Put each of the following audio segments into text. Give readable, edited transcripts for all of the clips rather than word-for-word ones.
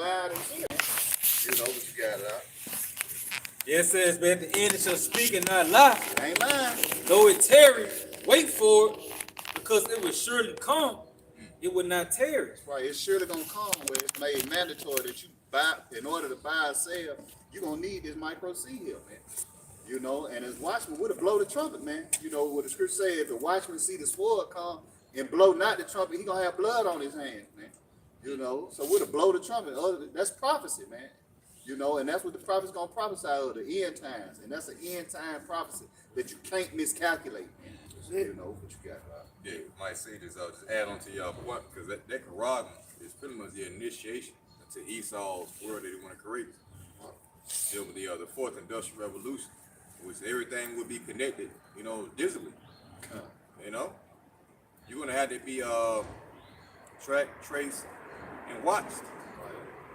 loud and shit. You know what you got out. Yeah, it says, but at the end it shall speak and not lie. It ain't mine. Though it tarry, wait for it, because it will surely come. It would not tarry. That's right. It's surely gonna come where it's made mandatory that you buy, in order to buy or sell, you're gonna need this micro C here, man. You know, and as watchmen would have blow the trumpet, man. You know what the scripture say, if the watchman see the sword come and blow not the trumpet, he gonna have blood on his hands, man. You know, so we'll blow the trumpet. That's prophecy, man. You know, and that's what the prophet's gonna prophesy of, the end times. And that's an end time prophecy that you can't miscalculate, man. You know what you got. Yeah, might say this, I'll just add on to y'all point, because that Quran is pretty much the initiation to Esau's world that he want to create. Deal with the fourth industrial revolution, which everything will be connected, you know, digitally. You know, you're gonna have to be tracked, traced, and watched.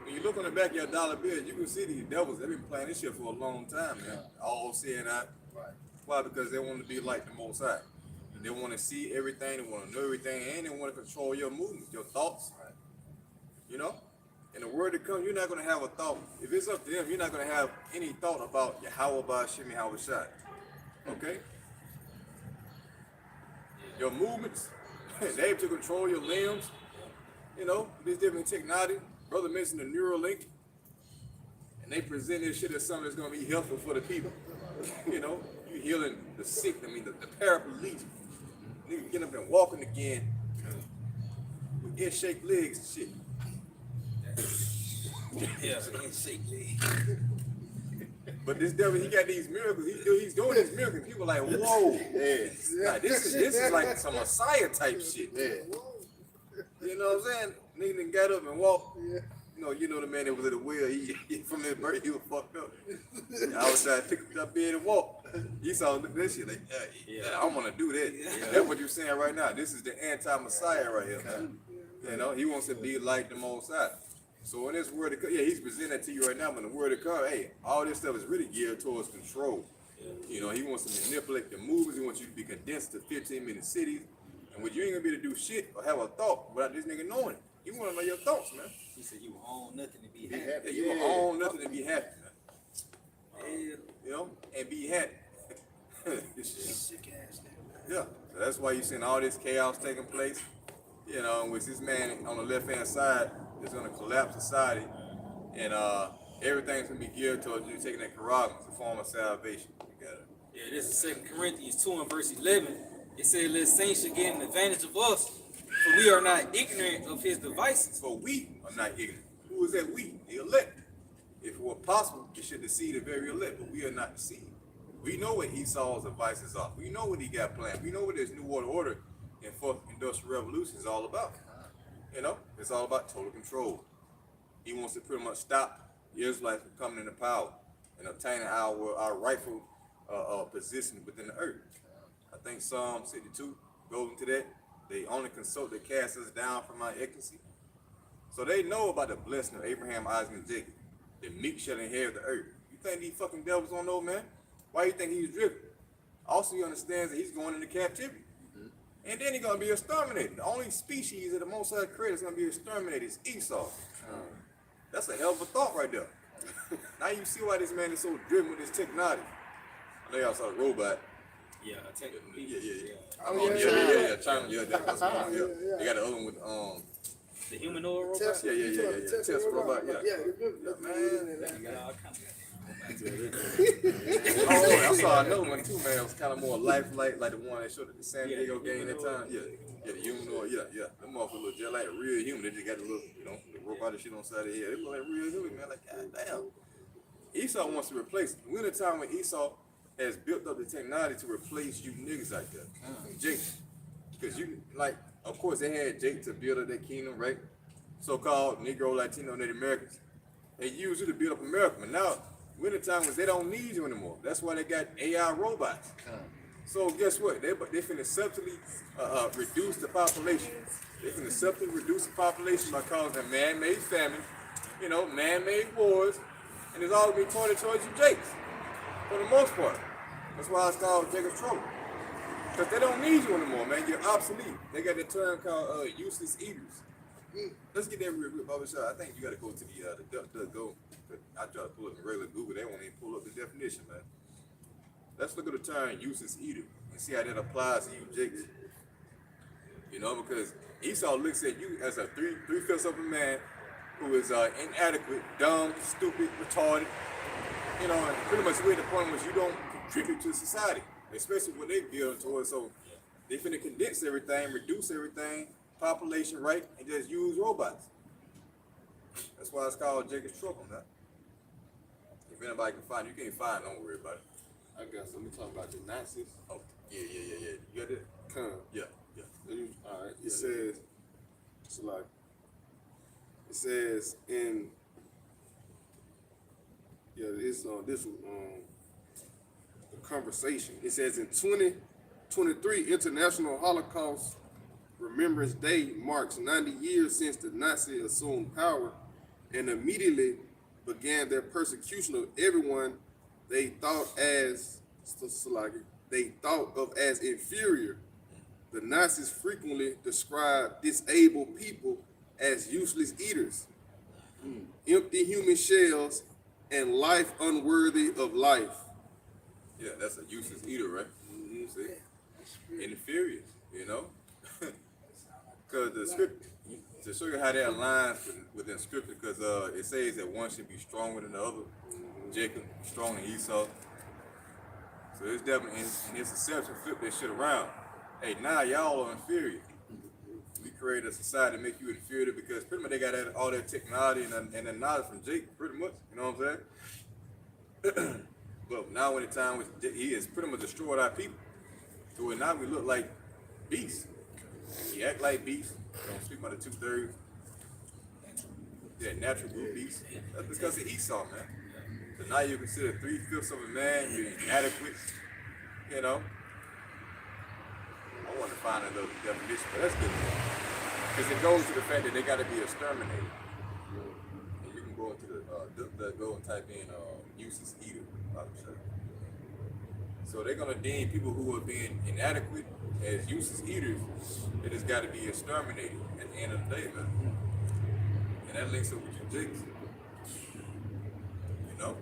When you look on the back of your dollar bill, you can see these devils. They've been playing this shit for a long time, man. All seeing that. Why? Because they want to be like the Most High. They want to see everything, they want to know everything, and they want to control your movements, your thoughts. You know? In the word to come, you're not going to have a thought. If it's up to them, you're not going to have any thought about Yahweh Ba'ashim Yahushai. Okay? Your movements, they able to control your limbs. You know, this different technology. Brother mentioned the Neuralink. And they present this shit as something that's going to be helpful for the people. You know, you healing the sick, the paraplegic. Nigga get up and walking again with ear-shaped legs and shit. Yeah, shake legs. But this devil, he got these miracles. He's doing these miracles. People like, whoa, like, this is like some Messiah type shit. You know what I'm saying? Nigga done got up and walked. You know the man that was at the wheel. He from his birth, he was fucked up. I was trying to pick up that bed and walk. He saw this shit like, I want to do that. That's what you're saying right now. This is the anti-Messiah right here, man. You know, he wants to be like the Most High. So in this word of, he's presenting that to you right now. But in the word of God, hey, all this stuff is really geared towards control. You know, he wants to manipulate the movements. He wants you to be condensed to 15-minute cities. And what you ain't gonna be able to do shit or have a thought without this nigga knowing it. You want to know your thoughts, man. He said you own nothing to be happy. You will own nothing to be happy, man. You know, and be happy. Sick ass nigga. Yeah, so that's why you're seeing all this chaos taking place. You know, in which this man on the left-hand side is going to collapse society, and everything's going to be geared towards you taking that Quran as a form of salvation. You got it. Yeah, this is 2 Corinthians 2 and verse 11. It said, let saints should get an advantage of us, for we are not ignorant of his devices. For we are not ignorant. Who is that we? The elect. If it were possible, you should deceive the very elect, but we are not deceived. We know what Esau's devices are. We know what he got planned. We know what this New World Order and fourth industrial revolution is all about. You know, it's all about total control. He wants to pretty much stop the Israelites from coming into power and obtaining our rightful position within the earth. I think Psalm 62 goes into that. They only consult to cast us down from our ecstasy. So they know about the blessing of Abraham, Isaac, and Jacob. The meek shall inherit the earth. You think these fucking devils don't know, man? Why you think he's driven? Also, he understands that he's going into captivity. And then he's going to be exterminated. The only species that the Most High created is going to be exterminated is Esau. That's a hell of a thought right there. Now you see why this man is so driven with this technology. I know y'all saw the robot. Yeah, I take it. Yeah. China, that's one. Yeah. They got the other one with the humanoid robot. Tesla robot. Yeah, man. I saw another one too, man. It was kind of more lifelike, like the one that showed at the San Diego game that time. Yeah, the humanoid. Yeah. Them motherfuckers look just like a real human. They just got the little, the robot shit on the side of their head. They look like real human, man. Like, god damn. Esau wants to replace it. We're in a time when Esau has built up the technology to replace you niggas out there. Jake. Because you, like, of course, they had Jake to build up their kingdom, right? So-called Negro, Latino, Native Americans. They used you to build up America. But now, we're in a time when they don't need you anymore. That's why they got AI robots. So guess what? They finna subtly reduce the population. They finna subtly reduce the population by causing man-made famine, man-made wars, and it's all gonna be pointed towards you Jakes, for the most part. That's why it's called Jacob's Trouble. Because they don't need you anymore, man. You're obsolete. They got the term called useless eaters. Let's get that real quick, Bobby Shaw. I think you got to go to the go. I try to pull up the regular Google. They won't even pull up the definition, man. Let's look at the term useless eater and see how that applies to you, Jakes. You know, because Esau looks at you as a three-fifths of a man who is inadequate, dumb, stupid, retarded. You know, and pretty much we're at the point where you don't contribute to society, especially when they build towards. So they finna condense everything, reduce everything, population rate, and just use robots. That's why it's called Jacob's Trouble, man. If anybody can find it, you can't find it, don't worry about it. I guess let me talk about the Nazis. Oh, yeah. You got that? Come. Yeah. All right. It says, it's like, it says in, it's this the conversation. It says in 2023, International Holocaust Remembrance Day marks 90 years since the Nazis assumed power and immediately began their persecution of everyone they thought of as inferior. The Nazis frequently described disabled people as useless eaters, empty human shells, and life unworthy of life. Yeah, that's a useless eater, right? Mm-hmm. See? Inferior, you know? Because the script, to show you how that aligns within scripture, because it says that one should be stronger than the other. Jacob, strong than Esau. So it's definitely, in its exception, flip that shit around. Hey, now y'all are inferior. We created a society to make you inferior because pretty much they got all that technology and the knowledge from Jake, pretty much. You know what I'm saying? But now when the time was, he has pretty much destroyed our people. So now we look like beasts. We act like beasts. Don't speak about the 2/3. Yeah, natural good beasts. That's because of Esau, man. So now you're considered 3/5 of a man. You're inadequate. You know. I want to find another definition, but that's good. Because it goes to the fact that they got to be exterminated. And you can go into the go and type in useless eater. So they're gonna deem people who are being inadequate as useless eaters. It has got to be exterminated at the end of the day, man. And that links up with your Jakes. You know.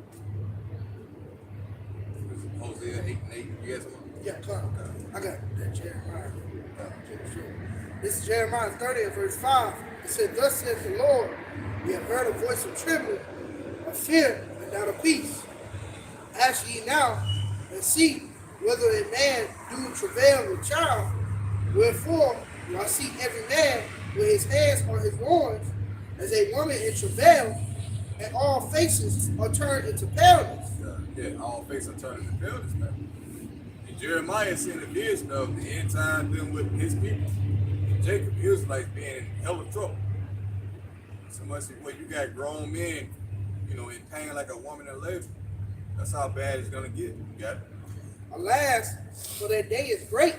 Hosea 8:8. You guys want? Yeah, come. I got that Jeremiah. This is Jeremiah 30 and verse 5. It said, "Thus saith the Lord, we have heard a voice of trembling, of fear, and not of peace. Ask ye now, and see whether a man do travail with child. Wherefore do I see every man with his hands on his loins, as a woman in travail, and all faces are turned into paleness." Yeah, all faces are turned into paleness, man. And Jeremiah is seeing the vision of the end time dealing with his people. And Jacob, the Israelites, being in hell of trouble. So much where you got grown men, you know, in pain like a woman in labor. That's how bad it's gonna get. You got it? Alas, for that day is great,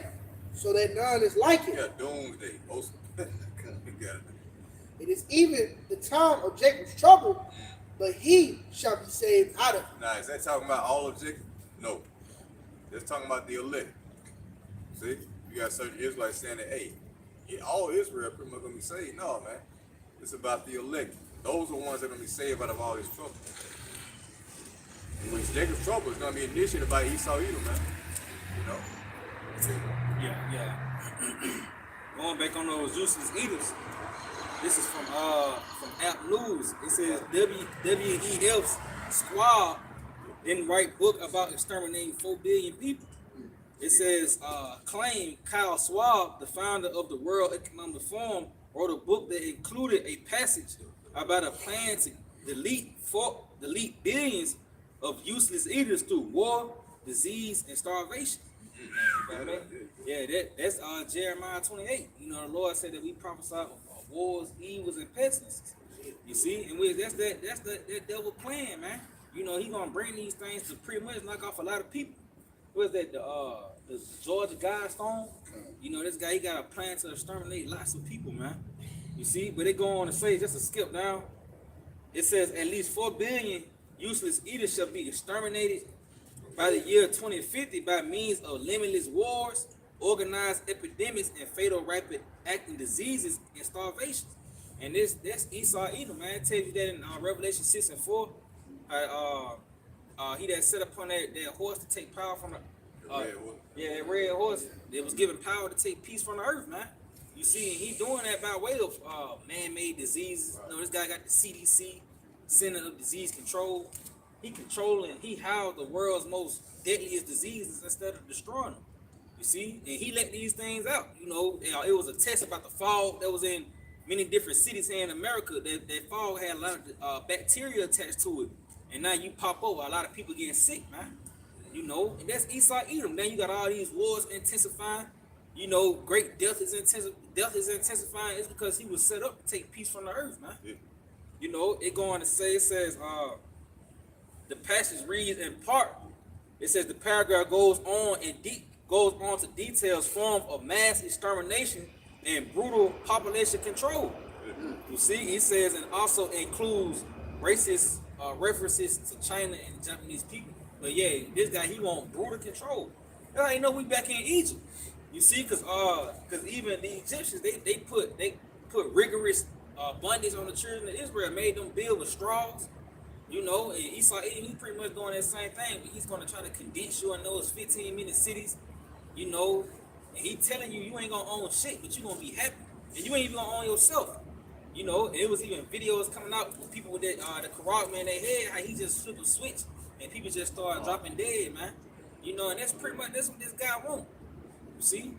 so that none is like it. Yeah, doomsday. Most you got it. It is even the time of Jacob's trouble, but he shall be saved out of it. Now, is that talking about all of Jacob? No. That's talking about the elect. See? You got certain Israelites saying that, hey, all Israel pretty much gonna be saved. No, man. It's about the elect. Those are the ones that are gonna be saved out of all this trouble. In which Jacob's trouble is gonna be initiated by Esau Edom, man. You know? Yeah. Going back on those useless eaters. This is from App News. It says WEF's squad didn't write book about exterminating 4 billion people. It says claim Kyle Schwab, the founder of the World Economic Forum, wrote a book that included a passage about a plan to delete billions of useless eaters through war, disease, and starvation. Yeah, that's Jeremiah 28. You know, the Lord said that we prophesy of wars, evils, and pestilences. You see, and that's that devil plan, man. You know, he gonna bring these things to pretty much knock off a lot of people. What's that? The Georgia Guidestone. You know, this guy, he got a plan to exterminate lots of people, man. You see, but they go on to say, just to skip down, it says at least 4 billion useless eaters shall be exterminated by the year 2050 by means of limitless wars, organized epidemics, and fatal rapid acting diseases and starvation. And that's Esau Edom, man. It tells you that in Revelation 6 and 4. He that set upon that horse to take power from the red horse. yeah, that red horse. It was given power to take peace from the earth, man. You see, he doing that by way of man-made diseases. You know, this guy got the CDC, Center of Disease Control. He controlling, he housed the world's most deadliest diseases instead of destroying them. You see, and he let these things out. You know, it was a test about the fog that was in many different cities here in America. That fog had a lot of bacteria attached to it, and now you pop over, a lot of people getting sick, man. You know, and that's Esau Edom. Then you got all these wars intensifying. You know, great death is intensifying. It's because he was set up to take peace from the earth, man. Yeah. You know, it says, the passage reads in part. It says the paragraph goes on to details form of mass extermination and brutal population control. You see, it says, and also includes racist references to China and Japanese people. But yeah, this guy, he want brutal control. That's how you know we back in Egypt. You see, cause even the Egyptians, they put rigorous bondage on the children of Israel, made them build with straws. You know, and Esau, he pretty much doing that same thing, but he's gonna try to condense you in those 15-minute cities. You know, and he telling you ain't gonna own shit, but you gonna be happy, and you ain't even gonna own yourself. You know, and it was even videos coming out with people with that the Karak man, they head, how he just flipped a switch and people just started dropping dead, man. You know, and that's pretty much that's what this guy want. You see?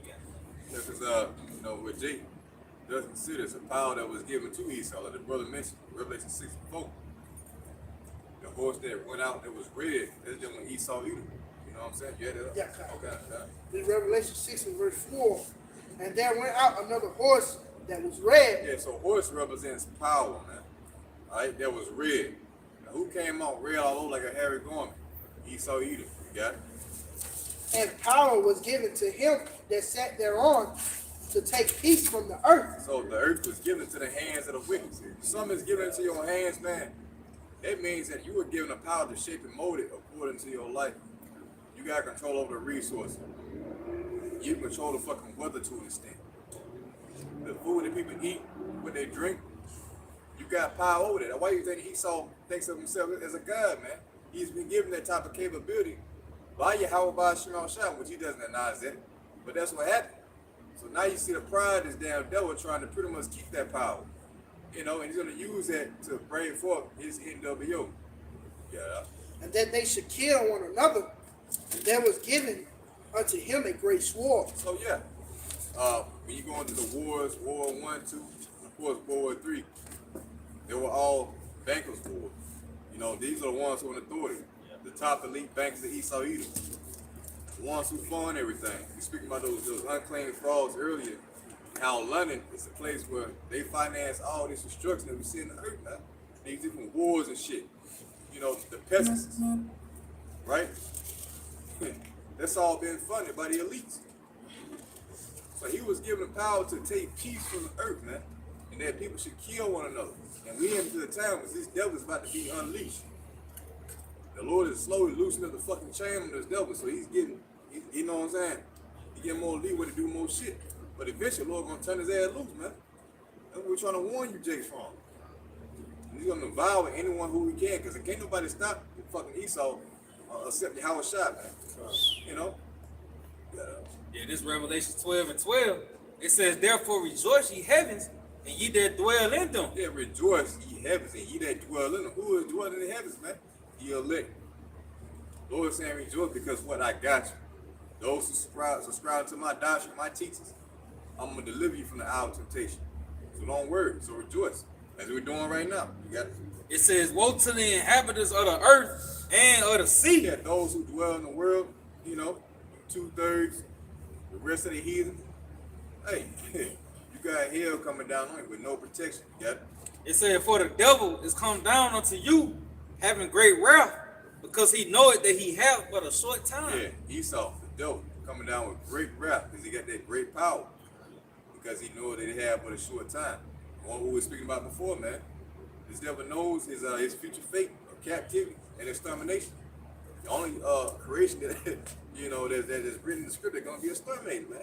Yeah, because you know, with Jake doesn't consider it's a power that was given to Esau, like the brother mentioned, Revelation 6 and 4. The horse that went out that was red, that's just when Esau Edom. You know what I'm saying? You had it up? Yeah, Okay. in Revelation 6 and verse 4. And there went out another horse that was red. Yeah, so horse represents power, man. Alright, that was red. Now, who came out red all over like a hairy garment? Esau Edom. You got it? And power was given to him that sat thereon to take peace from the earth. So the earth was given to the hands of the wicked. Something is given into your hands, man. That means that you were given the power to shape and mold it according to your life. You got control over the resources. You control the fucking weather to an extent. The food that people eat, what they drink, you got power over that. Why do you think Esau thinks of himself as a god, man? He's been given that type of capability by Yahweh Shemel Shah, which he doesn't acknowledge that. But that's what happened. So now you see the pride of this damn devil trying to pretty much keep that power. You know, and he's going to use that to bring forth his NWO. Yeah. And that they should kill one another. And there was given unto him a great sword. So yeah, when you go into the wars, War 1, 2, and of course World War 3, they were all bankers' wars. You know, these are the ones who are in authority. The top elite bankers of Esau Edom. The ones who fund everything. We speaking about those unclaimed frauds earlier. How London is a place where they finance all this destruction that we see in the earth now. These different wars and shit. You know, the pesticides. Right? That's all been funded by the elites. So he was given the power to take peace from the earth, man. And that people should kill one another. And we into the time where this devil is about to be unleashed. The Lord is slowly loosening up the fucking chain on this devil. So he's getting, you know what I'm saying? He getting more leeway to do more shit. But eventually, the Lord gonna turn his ass loose, man. That's what we're trying to warn you, Jake, from. He's gonna devour anyone who he can, because can't nobody stop the fucking Esau except Yahweh Shah, man. You know? Yeah, this Revelation 12 and 12. It says, therefore rejoice ye heavens, and ye that dwell in them. Yeah, rejoice ye heavens, and ye that dwell in them. Who is dwelling in the heavens, man? Ye elect. Lord is saying rejoice because what I got you. Those who subscribe to my doctrine, my teachings, I'm gonna deliver you from the hour of temptation. So don't worry. So rejoice, as we're doing right now. You got it. It says, woe to the inhabitants of the earth and of the sea. Yeah, those who dwell in the world, you know, 2/3, the rest of the heathen. Hey, you got hell coming down on you with no protection. You got it? It said, for the devil is come down unto you, having great wrath, because he knoweth that he hath but a short time. Yeah, Esau, the devil, coming down with great wrath because he got that great power. Because he knows that he have but a short time. The one who we were speaking about before, man. This devil knows his future fate of captivity and extermination. The only creation that you know that is written in the script that's gonna be exterminated, man.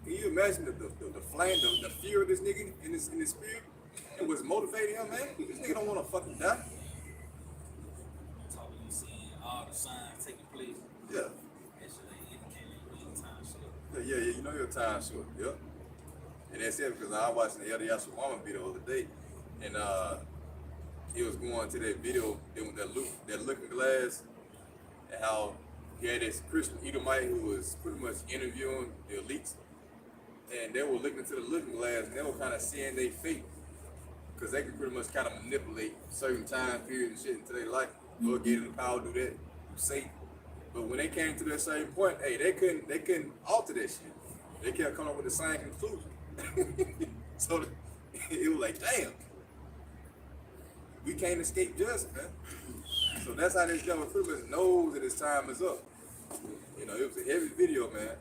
Can you imagine the flame, the fear of this nigga in his spirit, and what's motivating him, man? This nigga don't want to fucking die. Talking, you seeing all the signs taking place. Yeah. That shit ain't indicating real time shit. Yeah, you know your time short. Yep. And that's it because I was watching the Elder Yashawama video the other day, and he was going to that video with that looking glass, and how he had this Christian Edomite who was pretty much interviewing the elites, and they were looking into the looking glass and they were kind of seeing their fate because they could pretty much kind of manipulate certain time periods and shit into their life. Lord gave them the power to do that, to Satan. But when they came to that same point, hey, they couldn't alter that shit. They kept coming up with the same conclusion. So it was like, damn, we can't escape justice, man. So that's how this devil pretty much knows that his time is up. You know, it was a heavy video, man.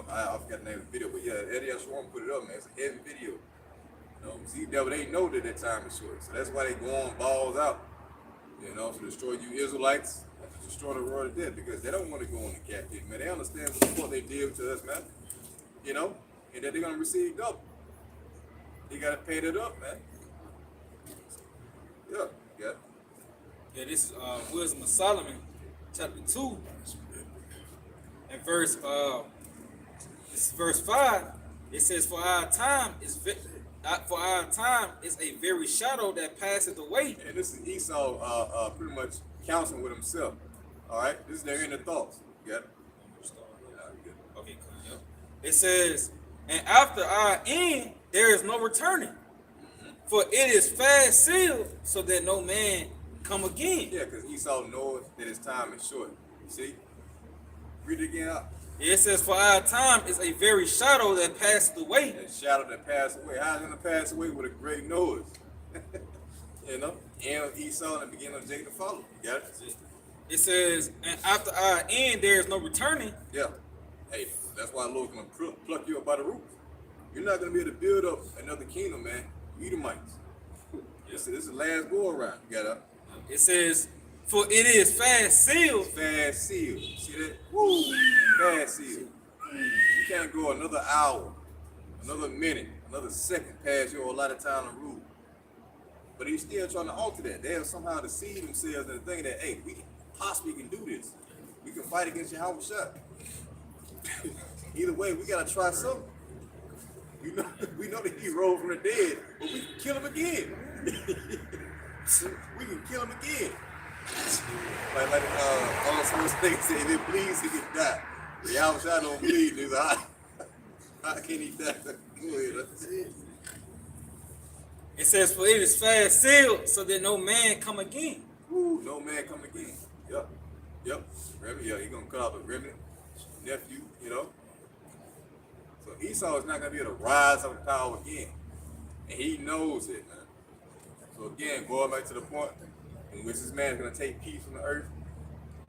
I forgot the name of the video, but yeah, Eddie Ashwan put it up, man. It's a heavy video. You know, see, devil, they know that time is short. So that's why they go on balls out. You know, to destroy you Israelites, and to destroy the world of death, because they don't want to go into captivity, man. They understand what the fuck they did to us, man. You know, and that they're gonna receive double. They gotta pay that up, man. Yeah. Yeah, this is Wisdom of Solomon, chapter 2, and verse 5. It says, "For our time is a very shadow that passeth away." And this is Esau pretty much counseling with himself. All right, this is their inner thoughts. You got it? Okay, cool. Yep. It says, "And after our end, there is no returning, for it is fast sealed, so that no man come again." Yeah, because Esau knows that his time is short. See? Read it again out. It says, "For our time is a very shadow that passeth away." That shadow that passed away. How is it going to pass away with a great noise? You know? End of Esau and the beginning of Jacob to follow. You got it? It says, "And after our end, there is no returning." Yeah. Hey, that's why the Lord's going to pluck you up by the roots. You're not going to be able to build up another kingdom, man. Edomites. This is the last go around. You got it? It says, "For it is fast sealed." Fast sealed. See that? Woo! Fast sealed. You can't go another hour, another minute, another second past your allotted time to rule. But he's still trying to alter that. They have somehow deceived themselves into thinking that, hey, we possibly can do this. We can fight against your house shot. Either way, we gotta try something. We know that he rose from the dead, but we can kill him again. We can kill him again. Like all sorts of things say, if it bleeds, he can die. The house shot don't bleed. He's like, how can he die? Go ahead. That's it. It says, "For it is fast sealed, so that no man come again." Woo, no man come again. Yep. Remnant, yeah, he's gonna cut off the remnant, nephew, you know. So Esau is not gonna be able to rise up in power again. And he knows it, man. So again, going back to the point in which this man is gonna take peace from the earth,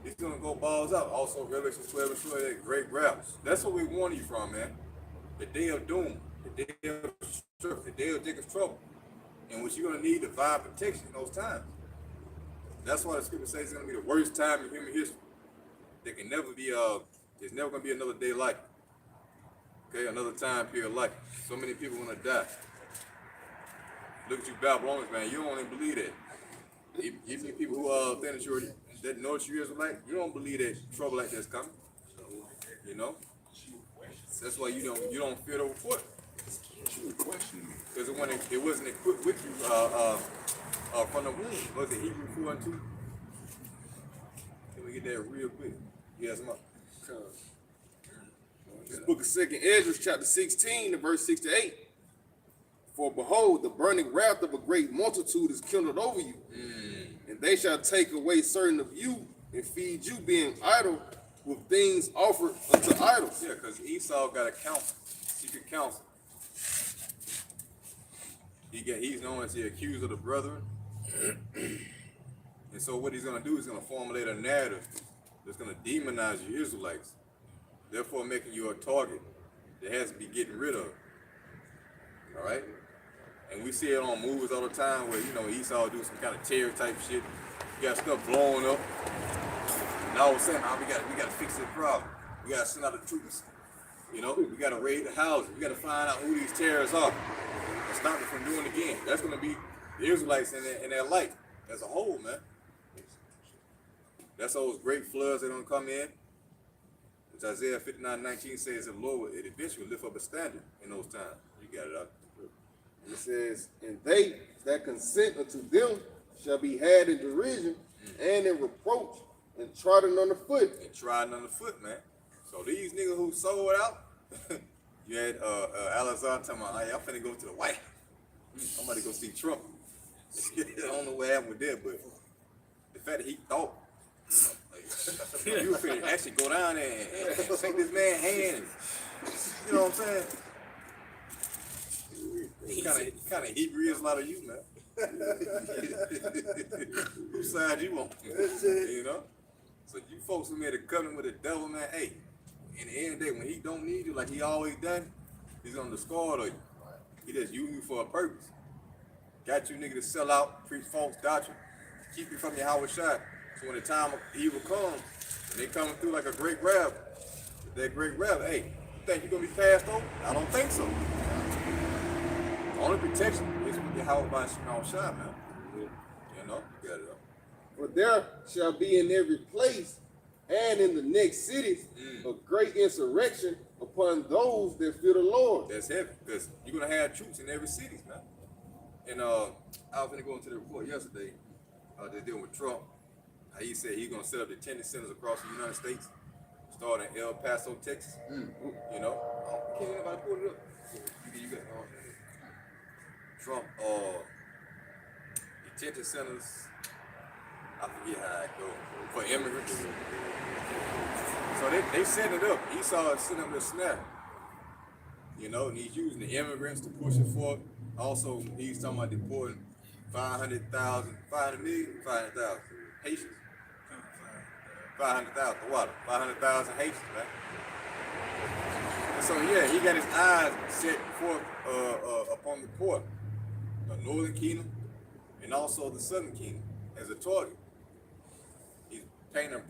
he's gonna go balls out. Also, Revelation 12 is showing that great wrath. That's what we warn you from, man. The day of doom, the day of destruction, the day of Jacob's trouble, in which you're gonna need divine protection in those times. That's why the scripture says it's gonna be the worst time in human history. There can never be there's never gonna be another day like it. Okay, another time period like it. So many people gonna die. Look at you Babylonians, man. You don't even believe that. Even people who think that know that you're Israelite, you don't believe that trouble like that's coming. You know? That's why you don't fear the report. Because it wasn't equipped with you from the womb. Was it Hebrew 4:2? Can we get that real quick? Yes, ma. This book of 2nd Ezra, chapter 16, and verse 6 to 8. "For behold, the burning wrath of a great multitude is kindled over you, and they shall take away certain of you and feed you, being idle with things offered unto idols." Yeah, because Esau got a counsel, secret counsel. He's known as the accuser of the brethren. And so what he's going to do is going to formulate a narrative that's going to demonize you Israelites, therefore making you a target that has to be getting rid of. All right? And we see it on movies all the time where, Esau do some kind of terror type shit. You got stuff blowing up. And all of a sudden, we got to fix this problem. We got to send out the troops. You know, we got to raid the houses. We got to find out who these terrorists are and stop them from doing it again. That's going to be the Israelites in their life as a whole, man. That's those great floods that don't come in. Which Isaiah 59:19 says the Lord will eventually lift up a standard in those times. You got it up. It says, and they that consent unto them shall be had in derision and in reproach and trodden on the foot. And trodden on the foot, man. So these niggas who sold out, you had Alexander talking about, hey, I'm finna go to the White House. I'm about to go see Trump. I don't know what happened with that, but the fact that he thought, you were finna actually go down there and shake this man's hand. And, you know what I'm saying? Kind of Hebrew is a lot of you, man. Whose side you on? You know? So you folks who made a covenant with the devil, man, hey, in the end of the day, when he don't need you like he always done, he's gonna discard you. He just use you for a purpose. Got you nigga to sell out, preach false doctrine, keep you from your Howard shot. So when the time of evil comes, and they coming through like a great rabbi, that great rabbi, hey, you think you're gonna be passed over? I don't think so. The only protection is with your Howard by Howard shot, man. You know, you got it up. For there shall be in every place and in the next cities a great insurrection upon those that fear the Lord. That's heavy, because you're gonna have troops in every city, man. And I was gonna go into the report yesterday. They're dealing with Trump. He said he's gonna set up detention centers across the United States, starting in El Paso, Texas. You know, can't anybody pull it up? You got Trump detention centers. I forget how it goes for immigrants. So they set it up. Esau is setting up the snap. You know, and he's using the immigrants to push it forward. Also, he's talking about deporting 500,000 Haitians. 500,000 what? 500,000 Haitians, right? And so yeah, he got his eyes set forth upon the court, the Northern Kingdom, and also the Southern Kingdom as a target. He's painting a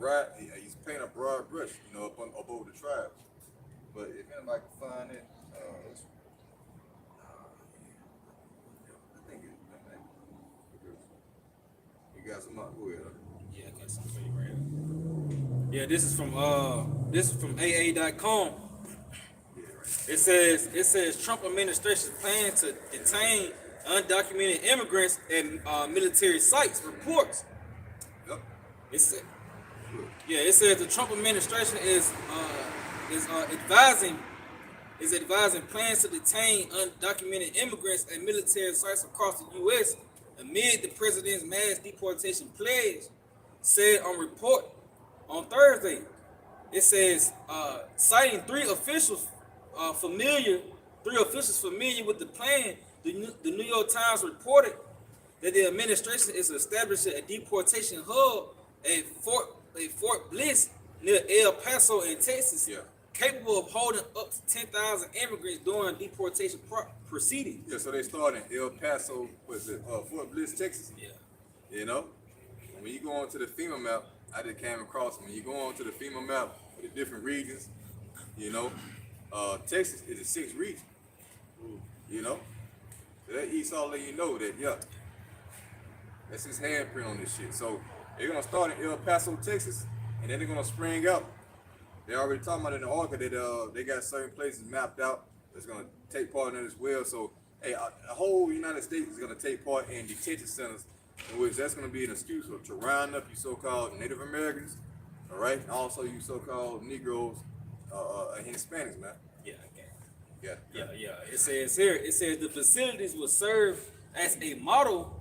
broad brush, you know, up over the tribes. But if anybody can find it, I think you got some out. Go ahead. Yeah, I got something for you right here. Yeah, this is from AA.com. It says Trump administration plans to detain undocumented immigrants at military sites. Reports. Yep. It says the Trump administration is advising plans to detain undocumented immigrants at military sites across the U.S. amid the president's mass deportation pledge, said on report on Thursday. It says, citing three officials familiar with the plan, the New York Times reported that the administration is establishing a deportation hub at Fort Bliss near El Paso in Texas, capable of holding up to 10,000 immigrants during deportation proceedings. Yeah, so they started in El Paso, Fort Bliss, Texas. Yeah. You know, when you go onto the FEMA map, I just came across when you go onto the FEMA map with the different regions, you know, Texas is a 6th region. You know, so that Esau let you know that, yeah, that's his handprint on this shit. So they're gonna start in El Paso, Texas, and then they're gonna spring out. They already talking about in the article that they got certain places mapped out that's gonna take part in it as well. So hey, the whole United States is gonna take part in detention centers, in which that's gonna be an excuse to round up you so-called Native Americans, all right, and also you so-called Negroes and Hispanics, man. Yeah. It says the facilities will serve as a model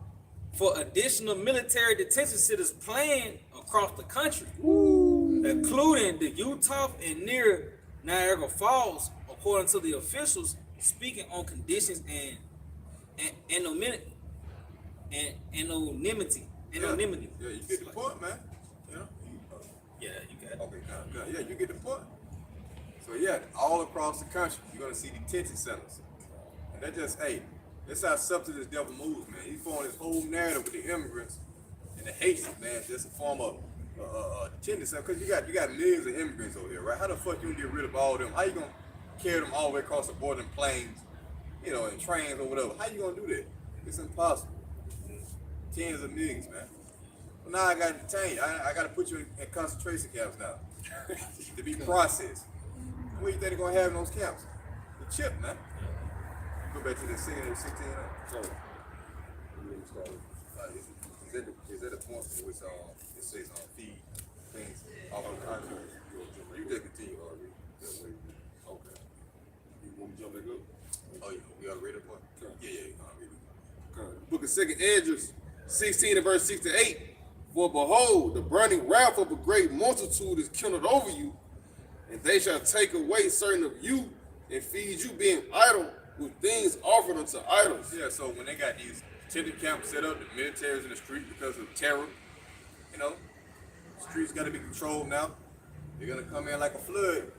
for additional military detention centers planned across the country, including the Utah and near Niagara Falls, according to the officials speaking on conditions and anonymity. Yeah, you get the point, man. You know? Yeah, you got it. Okay, good. Yeah, you get the point. So yeah, all across the country, you're gonna see detention centers, and that just, hey, that's how subtle this devil moves, man. He's forming this whole narrative with the immigrants and the Haitians, man, just a form of detention center. Cause you got millions of immigrants over here, right? How the fuck you gonna get rid of all of them? How you carry them all the way across the border in planes, you know, in trains or whatever. How you gonna do that? It's impossible. Tens of millions, man. Well, now I got to detain you. I got to put you in concentration camps now to be processed. What do you think they're gonna have in those camps? The chip, man. Go back to the scene of 16. Is that the point in which it says feed things off of the country? You just continue already. Okay. You want me to jump back up? Oh, yeah, we already read the point? Yeah, Book of 2 Esdras, 16 and verse 6 to 8. For behold, the burning wrath of a great multitude is kindled over you, and they shall take away certain of you and feed you, being idle with things offered unto idols. Yeah, so when they got these tented camps set up, the military's in the street because of terror, you know, the streets got to be controlled now. They're going to come in like a flood.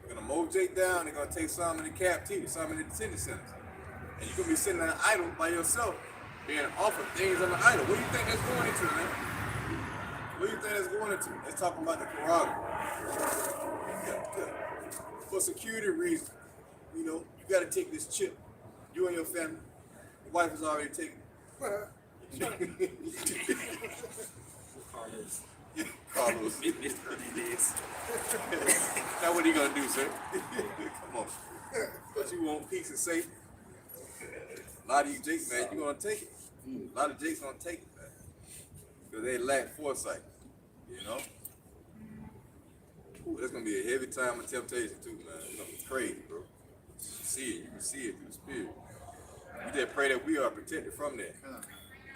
They're going to mow Jake down. They're going to take some in the captivity, some in the detention centers. And you're going to be sitting there idle by yourself, being offered things on the idol. What do you think that's going into, man? What do you think that's going into? That's talking about the Quran. Yeah. For security reasons, you know, you got to take this chip. You and your family. Your wife is already taken. Carlos. Now what are you going to do, sir? Come on. But you want peace and safety. A lot of you Jakes, man, you're going to take it. A lot of Jakes going to take it, man. Because they lack foresight, you know? Ooh, that's going to be a heavy time of temptation, too, man. It's going to be crazy, bro. You can see it through the spirit. We just pray that we are protected from that.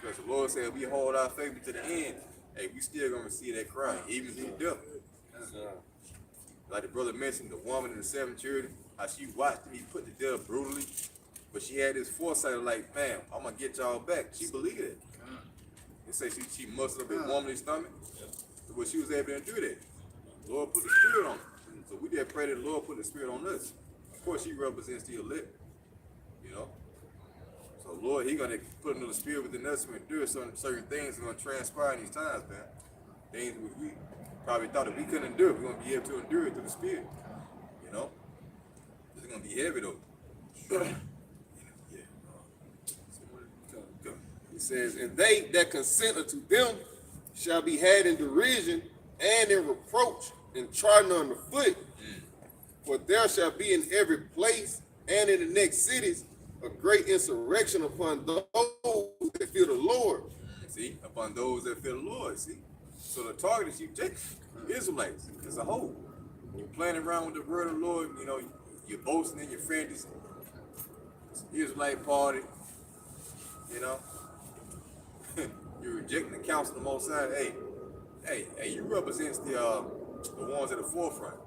Because the Lord said we hold our faith to the end, hey, we still going to see that cry, even through death. Like the brother mentioned, the woman in the 7 children, how she watched him, he put to death brutally. But she had this foresight of like, man, I'm going to get y'all back. She believed it. They say she mustered up a woman's stomach. But she was able to do that. The Lord put the spirit on her. So we did pray that the Lord put the spirit on us. Of course, she represents the elect, you know. So Lord, He gonna put another spirit within us to endure certain things that are gonna transpire in these times, man. Things which we probably thought that we couldn't endure, we're gonna be able to endure it through the spirit, you know. It's gonna be heavy though. It says, and they that consent unto them shall be had in derision and in reproach and trodden under foot. For there shall be in every place and in the next cities a great insurrection upon those that fear the Lord. See, upon those that fear the Lord, see. So the target is you, Israelites, as a whole. You're playing around with the word of the Lord, you know, you're boasting in your friends, Israelite party, you know. You're rejecting the counsel of the Most High. Hey, you represent the ones at the forefront.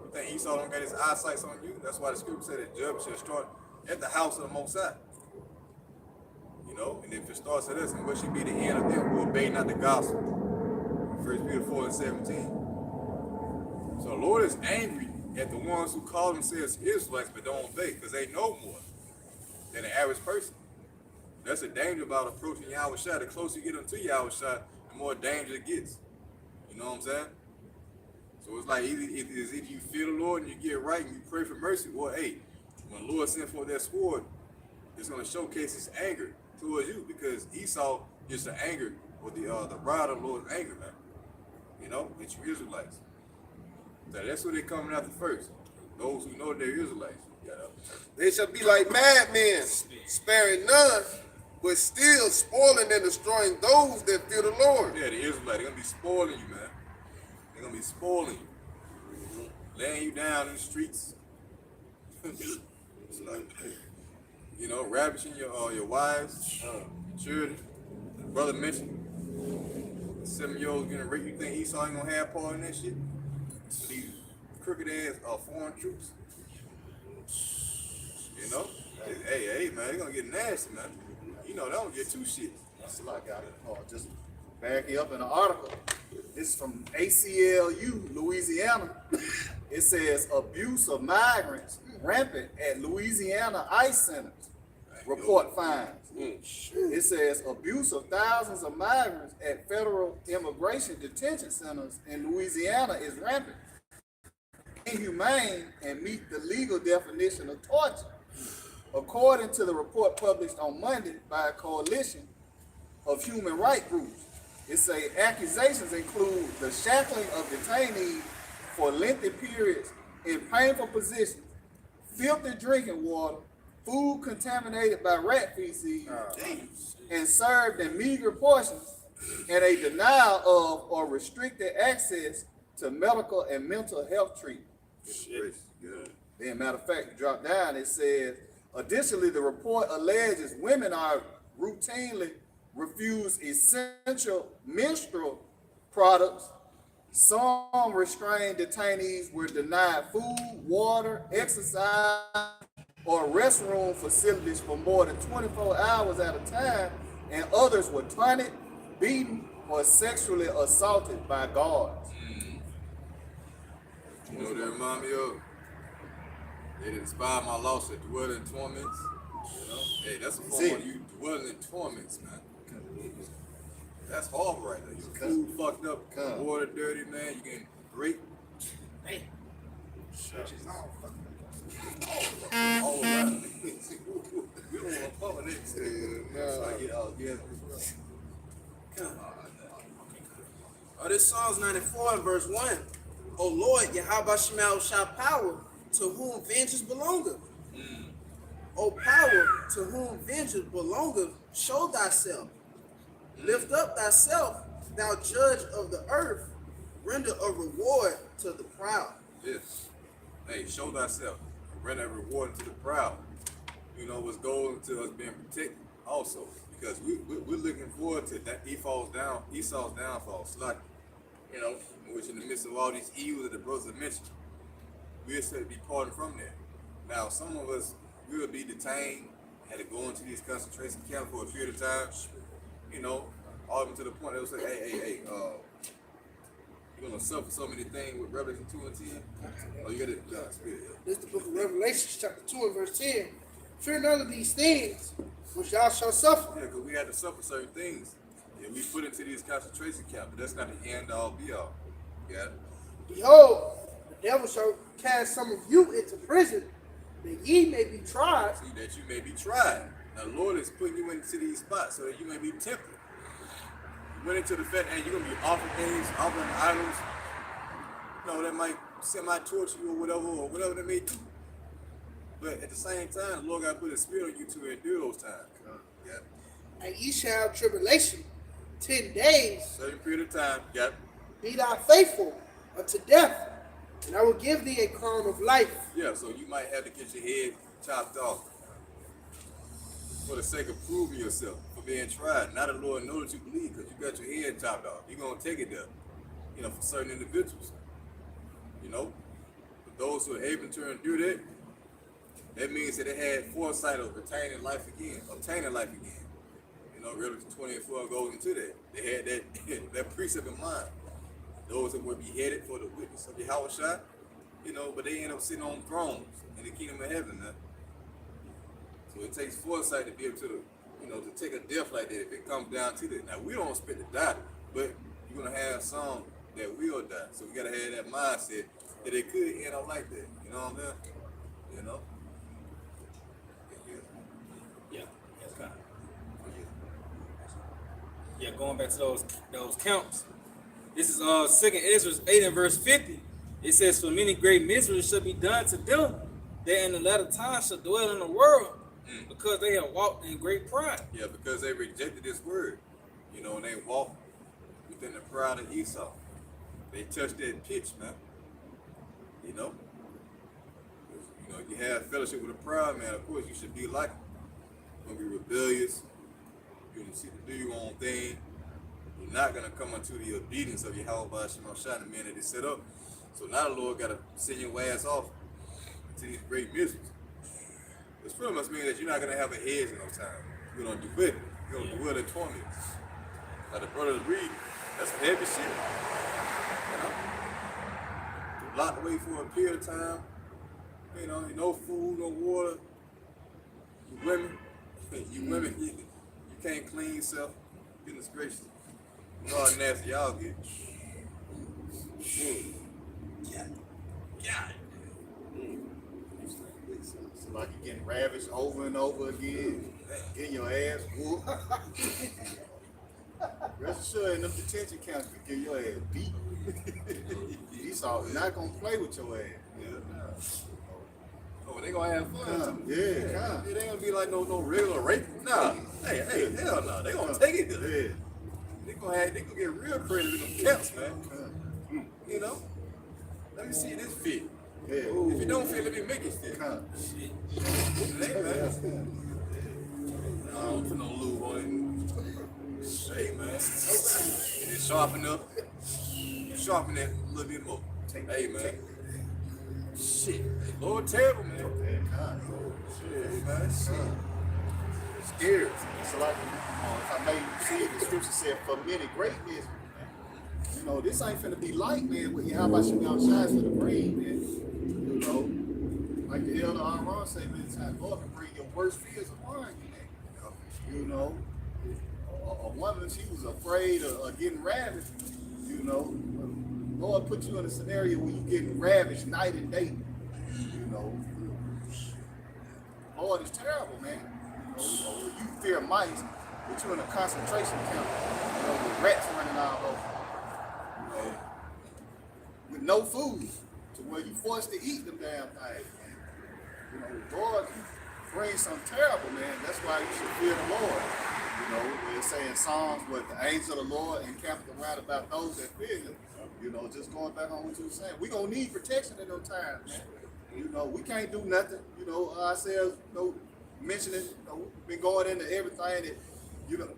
You think Esau don't got his eyesight on you? That's why the scripture said that judgment shall start at the house of the Most High. You know, and if it starts at us, then what should be the end of them who obey not the gospel? 1 Peter 4 and 17. So the Lord is angry at the ones who call themselves Israelites but don't obey, because they know more than the average person. That's the danger about approaching Yahweh Shai. The closer you get unto Yahweh Shai, the more danger it gets. You know what I'm saying? So it's like either you fear the Lord and you get right and you pray for mercy, or hey, when the Lord sent forth that sword, it's going to showcase His anger towards you, because Esau is the anger, or the rod of the Lord's anger, man. You know, it's you Israelites. So that's what they're coming after first. Those who know they're Israelites. They shall be like madmen, sparing none, but still spoiling and destroying those that fear the Lord. Yeah, the Israelites, they're going to be spoiling you, man. They're going to be spoiling you. Laying you down in the streets. It's like, you know, ravishing your wives, your children. The brother mentioned 7-year-olds getting raped. You think Esau ain't going to have part in that shit? These crooked ass foreign troops. You know? Hey, man, they're going to get nasty, man. You know, they don't get two shit. That's what I got it. Just back you up in an article. This is from ACLU, Louisiana. It says abuse of migrants rampant at Louisiana ICE centers. Report finds. It says abuse of thousands of migrants at federal immigration detention centers in Louisiana is rampant. inhumane and meet the legal definition of torture. According to the report published on Monday by a coalition of human rights groups, it say accusations include the shackling of detainees for lengthy periods in painful positions, filthy drinking water, food contaminated by rat feces, and served in meager portions, and a denial of or restricted access to medical and mental health treatment. Then, matter of fact, you drop down, it says, additionally, the report alleges women are routinely refused essential menstrual products. Some restrained detainees were denied food, water, exercise, or restroom facilities for more than 24 hours at a time, and others were taunted, beaten, or sexually assaulted by guards. You know what that remind me of? It inspired my loss of dwelling torments. You know? Hey, that's a form of you dwelling in torments, man. That's horrible right there. Your food fucked up, water dirty, man. You getting great. Hey. All around. We don't want to cover that. This Psalms 94 and verse 1. O Lord, Yahweh Shemel shall power, to whom vengeance belongeth. O power, to whom vengeance belongeth, show thyself. Lift up thyself, thou judge of the earth. Render a reward to the proud. Yes. Hey, show thyself. Render a reward to the proud. You know what's going to us being protected also. Because we're looking forward to that Esau's downfall, slacking. You know, which in the midst of all these evils that the brothers have mentioned, we expect to be parted from that. Now, some of us will be detained, had to go into these concentration camps for a period of time. You know, all the way to the point they will say, hey, you're gonna suffer so many things with Revelation 2 and 10. Oh, you gotta spirit. This is the book of Revelation, chapter 2 and verse 10. Fear none of these things, which y'all shall suffer. Yeah, because we had to suffer certain things. And we put into these concentration camps, but that's not the end all be all. Yeah. Behold, the devil shall cast some of you into prison, that ye may be tried. See, that you may be tried. Now, the Lord is putting you into these spots so that you may be tempted. You went into the fact that you're going to be offering things, offering idols, you know, that might semi-torture you or whatever they may do. But at the same time, the Lord got to put a spirit on you to endure those times. Yeah. And ye shall have tribulation 10 days. Certain period of time. Yeah. Be thou faithful unto death, and I will give thee a crown of life. Yeah, so you might have to get your head chopped off for the sake of proving yourself, for being tried. Now the Lord knows that you believe because you got your head chopped off. You're going to take it there, you know, for certain individuals. You know, for those who are able to endure that, that means that they had foresight of obtaining life again. You know, Revelation 24 goes into that. They had that precept in mind. Those that were beheaded for the witness of Yahweh, you know, but they end up sitting on thrones in the kingdom of heaven. Now. So it takes foresight to be able to, you know, to take a death like that if it comes down to that. Now, we don't expect to die, but you're going to have some that will die. So we got to have that mindset that it could end up like that. You know what I'm saying? You know? Yeah, that's kind of. Yeah, going back to those counts. This is 2nd Ezra 8 and verse 50. It says, for many great miseries shall be done to them that in the latter time shall dwell in the world, because they have walked in great pride. Yeah, because they rejected this word. You know, and they walked within the pride of Esau. They touched that pitch, man. You know? You know, you have fellowship with a proud man, of course you should be like him. You're going to be rebellious. You're going to seek to do your own thing. You're not going to come unto the obedience of Yahweh Shemashah, the man that is set up. So now the Lord got to send your ass off to these great miseries. This pretty much means that you're not going to have a hedge in no time. You're going to do it. You're going to dwell in torment. Now the brothers read, that's some heavy shit. You know? You're locked away for a period of time. You know, no food, no water. You women, you can't clean yourself. Goodness gracious. You know how nasty y'all get. Yeah. like you're getting ravished over and over again, getting your ass whooped. Rest assured, in them detention camps, you get your ass beat. Esau not gonna play with your ass. Oh, they gonna have fun. Yeah, It ain't gonna be like no regular rape. Nah. Hey, hell no. They gonna take it. yeah. They gonna get real creative in them camps, man. You know? Let me see this fit. Yeah. If it don't fit, let me make it fit. Hey, man. I don't put no lube on it. Hey, man. And it sharpen up. Sharpen that a little bit more. Hey, man. Shit. Lord, terrible, man. Shit, man. Shit. Scared. So like, if I may see it, the scripture said, for many greatness, man. You know, this ain't finna be light, man, with how about you outside for the brain, man. You know, like the elder Aaron said many times, Lord can bring your worst fears upon you, man. You know, a woman, she was afraid of getting ravished, you know. Lord put you in a scenario where you getting ravished night and day, you know. Lord is terrible, man. You know, you fear mice, but you're in a concentration camp, you know, with rats running all over. You know, with no food, to where you forced to eat them damn things, man. You know, Lord brings something terrible, man. That's why you should fear the Lord. You know, they say in Psalms, what the angel of the Lord encamped around about those that fear him. You know, just going back on what you were saying, we gonna need protection in those times, man. You know, we can't do nothing. You know, ourselves, you know, mentioning, you know, been going into everything that, you know,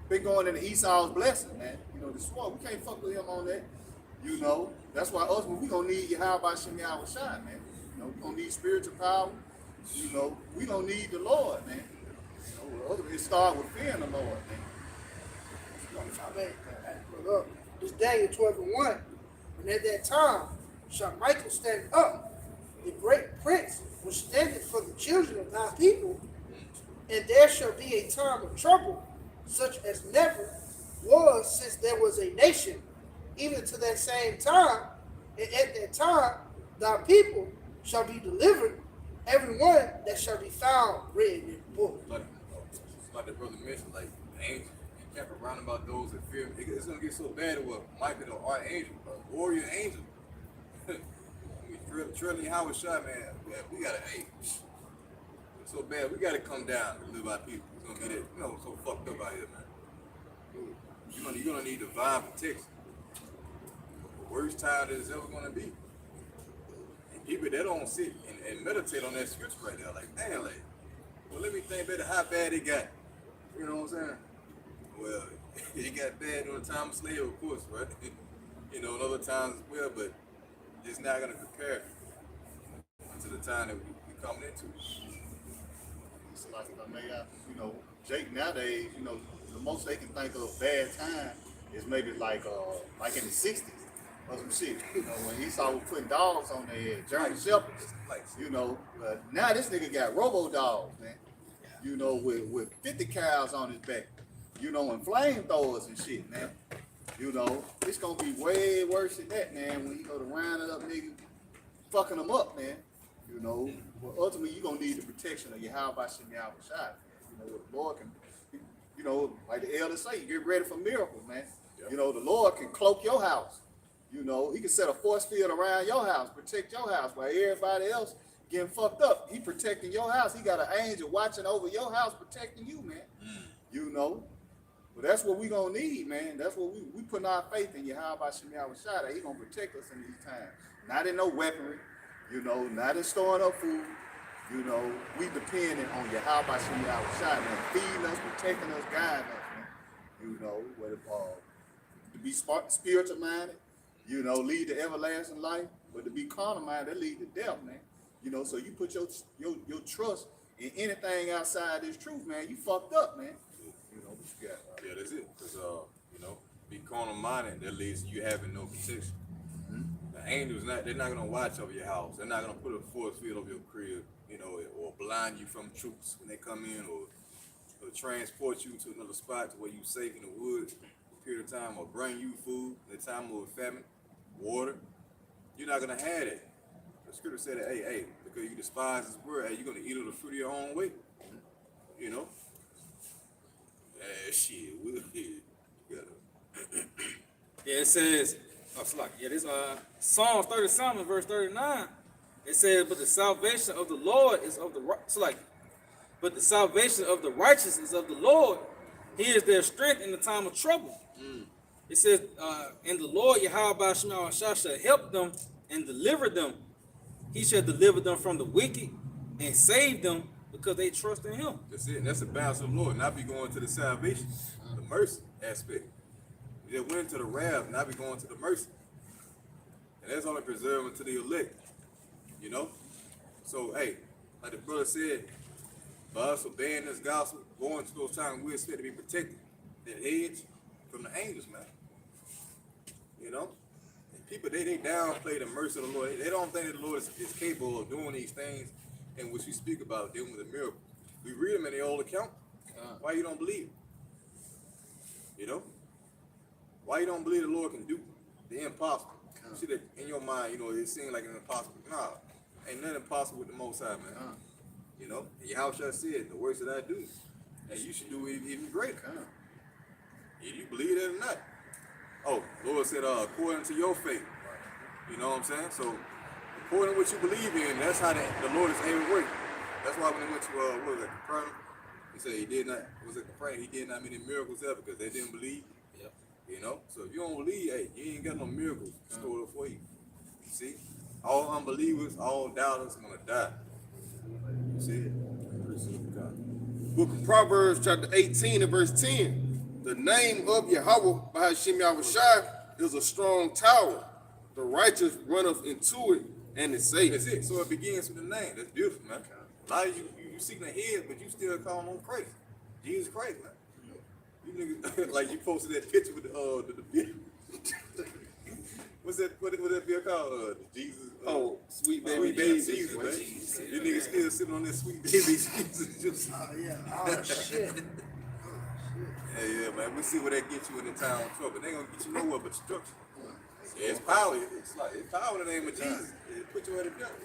been going into Esau's blessing, man. You know, the sword, we can't fuck with him on that. You know, that's why ultimately we gonna need Yahweh Shem Yahweh Shai, man. You know, we gonna need spiritual power. You know, we gonna need the Lord, man. You know, ultimately it start with fearing the Lord, man. If I may, look up. This Daniel 12:1, and at that time shall Michael stand up, the great prince, which standeth for the children of thy people, and there shall be a time of trouble, such as never was since there was a nation, even to that same time, and at that time thy people shall be delivered, every one that shall be found written in the book. Like the brother mentioned, like angels. Kept around about those that fear him. It's gonna get so bad with Michael, the archangel, warrior angel. Trailing Howard shot, man. We gotta, hey, it's so bad. We gotta come down and live our people. It's gonna get it, you know, so fucked up out here, man. You're gonna need divine protection. The worst time that it's ever gonna be. And people that don't sit and meditate on that scripture right there, like, damn, like, well, let me think better how bad it got. You know what I'm saying? Well, it got bad during the time of slavery, of course, right? You know, and other times as well, but it's not going to compare to the time that we coming into. It's like, you know, Jake nowadays, you know, the most they can think of bad time is maybe like in the 60s or some shit. You know, when Esau was putting dogs on their head, German shepherds. You know, now this nigga got robo dogs, man. You know, with 50 cows on his back. You know, and flamethrowers and shit, man. You know, it's gonna be way worse than that, man, when you go to rounding up niggas, fucking them up, man. You know, well, ultimately, you're gonna need the protection of Yahweh Shem Yahweh Shai. You know, the Lord can, you know, like the elders say, you get ready for miracles, man. Yep. You know, the Lord can cloak your house. You know, he can set a force field around your house, protect your house, while everybody else getting fucked up. He protecting your house. He got an angel watching over your house, protecting you, man. You know. But that's what we gonna need, man. That's what we putting our faith in Yahweh Shem Yahweh Shai, that he gonna protect us in these times. Not in no weaponry, you know, not in storing up food. You know, we dependent on Yahweh Shem Yahweh Shai, man, feeding us, protecting us, guiding us, man. You know, whether to be spiritual minded, you know, lead to everlasting life, but to be carnal minded, that lead to death, man. You know, so you put your trust in anything outside this truth, man, you fucked up, man. You know, what you got. Yeah, that's it. Because, you know, be carnal minded, that leads to you having no protection. The angels, they're not going to watch over your house. They're not going to put a force field over your crib, you know, or blind you from troops when they come in, or transport you to another spot to where you're safe in the woods for a period of time, or bring you food in the time of famine, water. You're not going to have that. The scripture said that, hey, the because you despise his word, hey, you're gonna eat of the fruit of your own way. You know? Shit, we'll Yeah, it says, it's like, yeah, this Psalms 37, verse 39. It says, but the salvation of the Lord is of the but the salvation of the righteous is of the Lord. He is their strength in the time of trouble. It says, and the Lord Yahweh Shema shall help them and deliver them. He shall deliver them from the wicked and save them because they trust in him. That's it. And that's the balance of the Lord. Not be going to the salvation, the mercy aspect. You just went to the wrath, not be going to the mercy. And that's only preserving to the elect. You know? So, hey, like the brother said, by us obeying this gospel, going to those times we're expected to be protected. That hedge from the angels, man. You know? And people, they downplay the mercy of the Lord. They don't think that the Lord is capable of doing these things in which we speak about, dealing with a miracle. We read them in the old account. Why you don't believe? You know? Why you don't believe the Lord can do the impossible? You see that in your mind, you know, it seems like an impossible. Nah, ain't nothing impossible with the Most High, man. You know? And Yahweh said, the works that I do, and you should do even greater. If you believe that or not. Oh, Lord said, according to your faith. You know what I'm saying? So, according to what you believe in, that's how the Lord is able to work. That's why when he went to, what was it, Capernaum, he said he did not, he did not many miracles ever because they didn't believe. Yep. You know? So if you don't believe, hey, you ain't got no miracles stored up for you. See? All unbelievers, all doubters are going to die. You see? Book of Proverbs, chapter 18 and verse 10. The name of Yahweh by Hashem Yahushai is a strong tower. The righteous runneth into it and is safe. That's it. So it begins with the name. That's beautiful, man. A lot of you seeking the head, but you still calling on Christ. Jesus Christ, man. You niggas, like you posted that picture with the beer. What's that? What that beer called? The Jesus. Sweet baby Jesus, man. You niggas still sitting on that sweet baby Jesus. Just. Oh, shit. Yeah, man. We'll see where that gets you in the time of trouble. They ain't gonna get you nowhere but destruction. Yeah, it's power. It's power in the name of Jesus. It put you at a devil.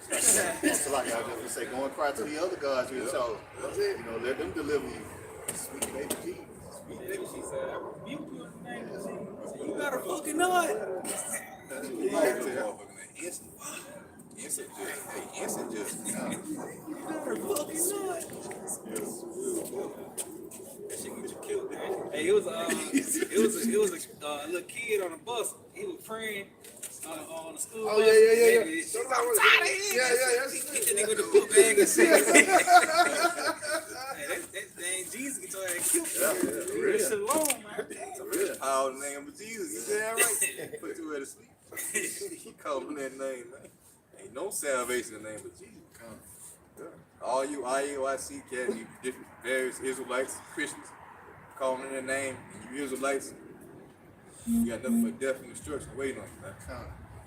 So like I was just say, go and cry to the other gods you chose. You know, let them deliver you. Sweet baby Jesus. Sweet baby, she said, I rebuke you in the name of Jesus. You better fucking know it. Instant just. You better fucking know it. That shit get you killed, man. Hey, it was a little kid on a bus. He was praying on the school bus. Oh, yeah. He's like, I'm tired of here. Yeah. Hit the nigga with the book bag and shit. Hey, that ain't Jesus get your ass killed. Leave that shit alone, man. Power in the name of Jesus. You damn right. Put you at a sleep. He called him that name, man. Ain't no salvation in the name of Jesus. All you IUIC cat, you different various Israelites, Christians, calling in their name, and you Israelites, you got nothing but death and destruction waiting on you, man.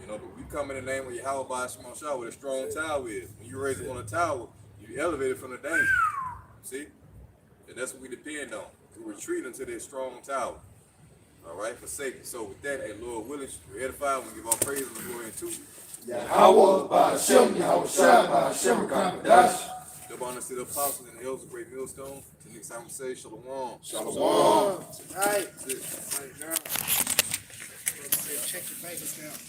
You know, but we come in the name of Yahweh by Shema Shah, where a strong tower is. When you raise up on a tower, you elevate it from the danger. See? And that's what we depend on. We retreat into that strong tower. All right, for safety. So with that, hey, Lord willing, we're edified. We give our praise and glory to Yahweh by Hashem, Yahushua by Hashem, Kamadash. the honor to the apostles and the elders of Great Millstone. Till next time we say Shalom. Shalom. Tonight. Girl. Check your bank account.